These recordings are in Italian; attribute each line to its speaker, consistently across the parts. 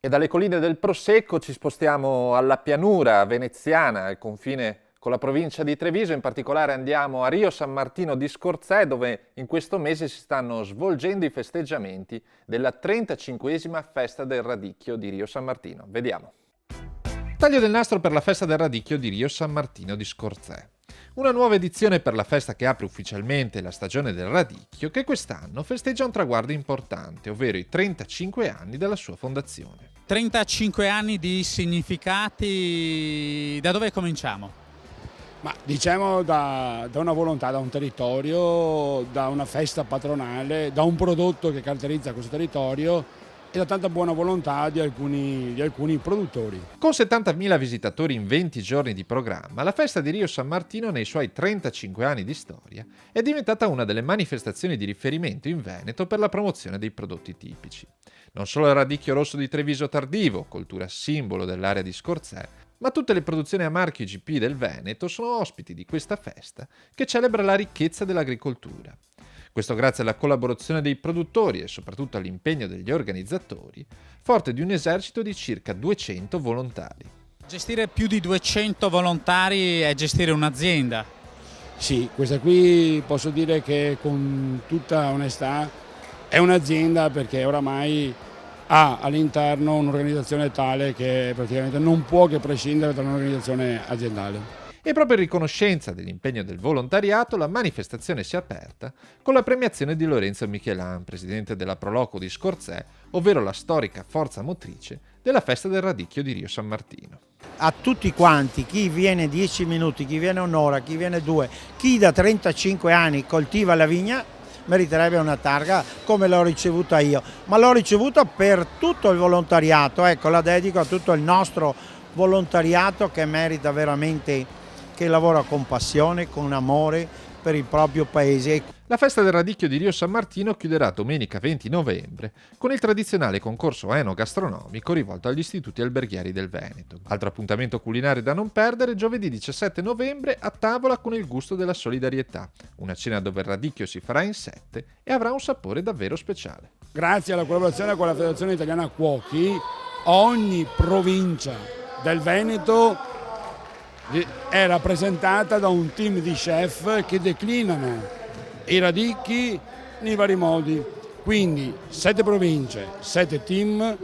Speaker 1: E dalle colline del Prosecco ci spostiamo alla pianura veneziana, al confine con la provincia di Treviso. In particolare andiamo a Rio San Martino di Scorzè, dove in questo mese si stanno svolgendo i festeggiamenti della 35esima festa del radicchio di Rio San Martino. Vediamo. Taglio del nastro per la festa del radicchio di Rio San Martino di Scorzè. Una nuova edizione per la festa che apre ufficialmente la stagione del radicchio, che quest'anno festeggia un traguardo importante, ovvero i 35 anni dalla sua fondazione.
Speaker 2: 35 anni di significati, da dove cominciamo?
Speaker 3: Ma diciamo da una volontà, da un territorio, da una festa patronale, da un prodotto che caratterizza questo territorio e da tanta buona volontà di alcuni produttori.
Speaker 1: Con 70.000 visitatori in 20 giorni di programma, la festa di Rio San Martino nei suoi 35 anni di storia è diventata una delle manifestazioni di riferimento in Veneto per la promozione dei prodotti tipici. Non solo il radicchio rosso di Treviso Tardivo, coltura simbolo dell'area di Scorzè, ma tutte le produzioni a marchio IGP del Veneto sono ospiti di questa festa che celebra la ricchezza dell'agricoltura. Questo grazie alla collaborazione dei produttori e soprattutto all'impegno degli organizzatori, forte di un esercito di circa 200 volontari.
Speaker 2: Gestire più di 200 volontari è gestire un'azienda.
Speaker 3: Sì, questa qui posso dire che con tutta onestà è un'azienda perché oramai ha all'interno un'organizzazione tale che praticamente non può che prescindere da un'organizzazione aziendale.
Speaker 1: E proprio in riconoscenza dell'impegno del volontariato, la manifestazione si è aperta con la premiazione di Lorenzo Michelan, presidente della Proloco di Scorzè, ovvero la storica forza motrice della festa del radicchio di Rio San Martino.
Speaker 4: A tutti quanti, chi viene 10 minuti, chi viene un'ora, chi viene 2, chi da 35 anni coltiva la vigna, meriterebbe una targa come l'ho ricevuta io, ma l'ho ricevuta per tutto il volontariato, ecco, la dedico a tutto il nostro volontariato che merita veramente, che lavora con passione, con amore per il proprio paese.
Speaker 1: La festa del radicchio di Rio San Martino chiuderà domenica 20 novembre con il tradizionale concorso enogastronomico rivolto agli istituti alberghieri del Veneto. Altro appuntamento culinario da non perdere giovedì 17 novembre a tavola con il gusto della solidarietà, una cena dove il radicchio si farà in 7 e avrà un sapore davvero speciale.
Speaker 3: Grazie alla collaborazione con la Federazione Italiana Cuochi, ogni provincia del Veneto è rappresentata da un team di chef che declinano i radicchi nei vari modi. Quindi 7 province, 7 team,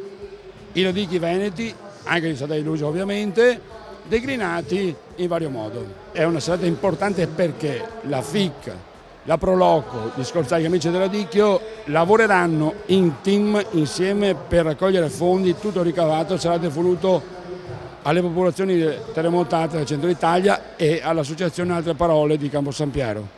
Speaker 3: i radicchi veneti, anche gli stati illusi ovviamente, declinati in vario modo. È una serata importante perché la FIC, la Proloco di Scorzè e gli amici del radicchio lavoreranno in team insieme per raccogliere fondi, tutto ricavato sarà devoluto alle popolazioni terremotate del centro Italia e all'associazione Altre Parole di Campo San Piero.